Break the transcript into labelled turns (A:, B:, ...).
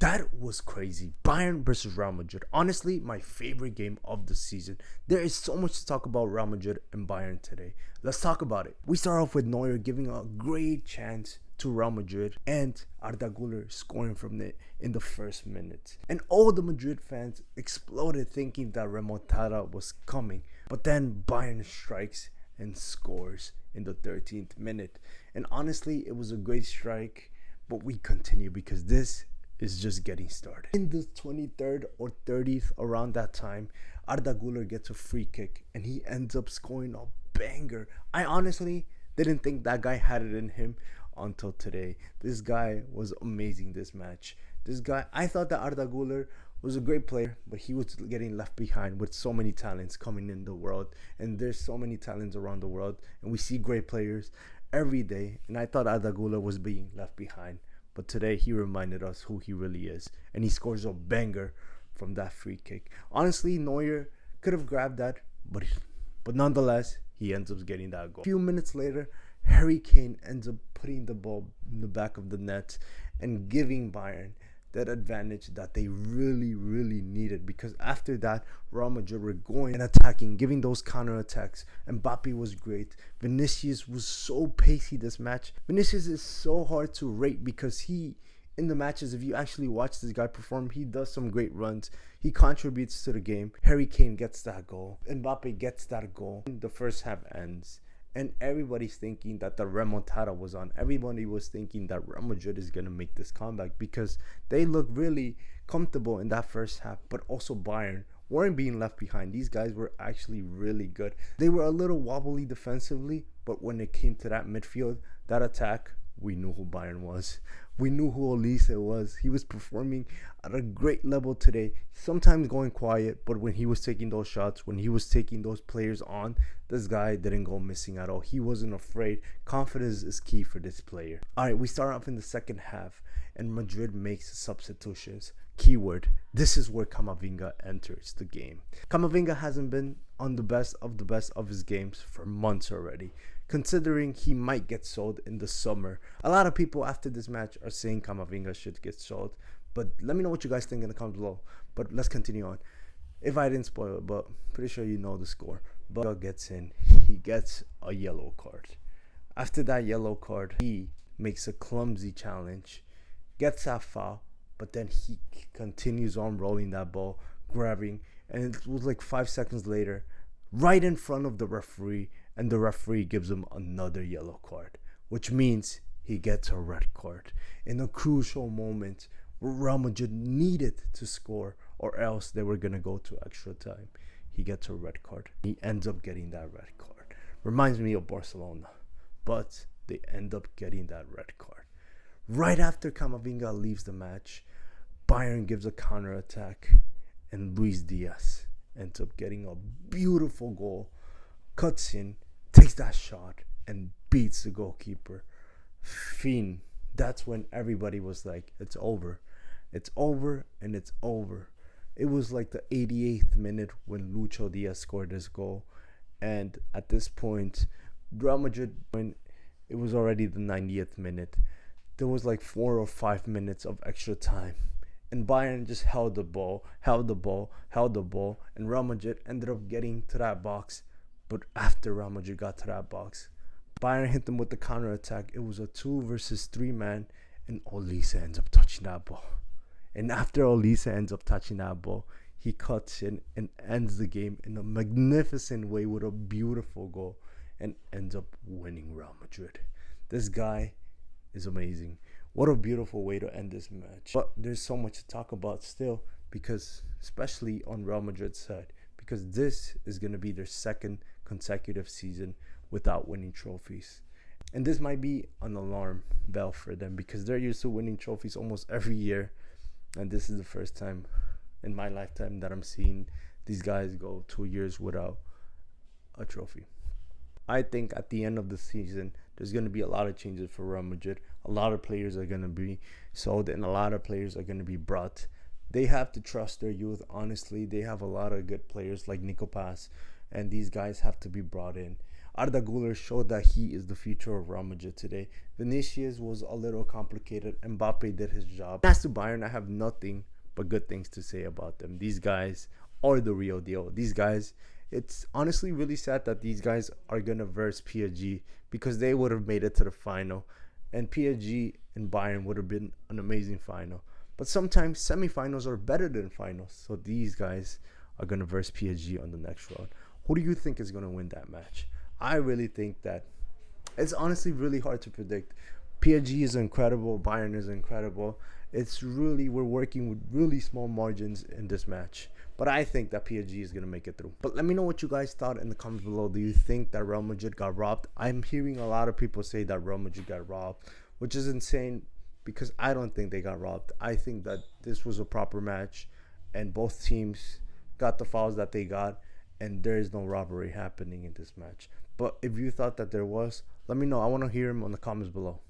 A: That was crazy. Bayern versus Real Madrid. Honestly, my favorite game of the season. There is so much to talk about Real Madrid and Bayern today. Let's talk about it. We start off with Neuer giving a great chance to Real Madrid and Arda Güler scoring from it in the first minute. And all the Madrid fans exploded thinking that remontada was coming. But then Bayern strikes and scores in the 13th minute. And honestly, it was a great strike, but we continue because this is just getting started. In the 23rd or 30th, around that time, Arda Güler gets a free kick and he ends up scoring a banger. I honestly didn't think that guy had it in him until today. This guy was amazing this match. I thought that Arda Güler was a great player, but he was getting left behind with so many talents coming in the world. And there's so many talents around the world, and we see great players every day. And I thought Arda Güler was being left behind. But today he reminded us who he really is. And he scores a banger from that free kick. Honestly, Neuer could have grabbed that, but nonetheless, he ends up getting that goal. A few minutes later, Harry Kane ends up putting the ball in the back of the net and giving Bayern that advantage that they really needed, because after that Real Madrid were going and attacking, giving those counter attacks. Mbappe was great. Vinicius was so pacey this match. Vinicius is so hard to rate because he, in the matches, if you actually watch this guy perform, he does some great runs. He contributes to the game. Harry Kane gets that goal. Mbappe gets that goal. The first half ends. And everybody's thinking that the remontada was on. Everybody was thinking that Real Madrid is going to make this comeback because they look really comfortable in that first half. But also Bayern weren't being left behind. These guys were actually really good. They were a little wobbly defensively, but when it came to that midfield, that attack, we knew who Bayern was. We knew who Olise was. He was performing at a great level today. Sometimes going quiet, but when he was taking those shots, when he was taking those players on, this guy didn't go missing at all. He wasn't afraid. Confidence is key for this player. All right, we start off in the second half, and Madrid makes substitutions. Keyword, this is where Camavinga enters the game. Camavinga hasn't been on the best of his games for months already, considering he might get sold in the summer. A lot of people after this match are saying Camavinga should get sold, but let me know what you guys think in the comments below. But let's continue on. If I didn't spoil it, but pretty sure you know the score. But gets in, he gets a yellow card. After that yellow card, he makes a clumsy challenge, gets that foul, but then he continues on rolling that ball, grabbing, and it was like 5 seconds later, right in front of the referee, and the referee gives him another yellow card, which means he gets a red card in a crucial moment where Real Madrid needed to score, or else they were going to go to extra time. He gets a red card. He ends up getting that red card. Reminds me of Barcelona, but they end up getting that red card. Right after Camavinga leaves the match, Bayern gives a counter attack, and Luis Diaz ends up getting a beautiful goal, cuts in, takes that shot, and beats the goalkeeper. Fiend. That's when everybody was like, it's over. It's over, and it's over. It was like the 88th minute when Lucho Diaz scored his goal. And at this point, Real Madrid, when it was already the 90th minute, there was like 4 or 5 minutes of extra time. And Bayern just held the ball, and Real Madrid ended up getting to that box. But after Real Madrid got to that box, Bayern hit them with the counter attack. It was a 2 versus 3 man, and Olise ends up touching that ball. And after Olise ends up touching that ball, he cuts in and ends the game in a magnificent way with a beautiful goal and ends up winning Real Madrid. This guy is amazing. What a beautiful way to end this match. But there's so much to talk about still, because especially on Real Madrid's side, because this is going to be their second consecutive season without winning trophies. And this might be an alarm bell for them, because they're used to winning trophies almost every year. And this is the first time in my lifetime that I'm seeing these guys go 2 years without a trophy. I think at the end of the season, there's going to be a lot of changes for Real Madrid. A lot of players are going to be sold, and a lot of players are going to be brought. They have to trust their youth, honestly. They have a lot of good players like Nico Paz, and these guys have to be brought in. Arda Güler showed that he is the future of Real Madrid today. Vinicius was a little complicated. Mbappe did his job. As to Bayern, I have nothing but good things to say about them. These guys are the real deal. These guys, it's honestly really sad that these guys are going to verse PSG because they would have made it to the final. And PSG and Bayern would have been an amazing final. But sometimes semifinals are better than finals. So these guys are going to verse PSG on the next round. Who do you think is going to win that match? I really think that it's honestly really hard to predict. PSG is incredible. Bayern is incredible. It's really, we're working with really small margins in this match. But I think that PSG is going to make it through. But let me know what you guys thought in the comments below. Do you think that Real Madrid got robbed? I'm hearing a lot of people say that Real Madrid got robbed, which is insane because I don't think they got robbed. I think that this was a proper match and both teams got the fouls that they got, and there is no robbery happening in this match. But if you thought that there was, let me know. I want to hear them on the comments below.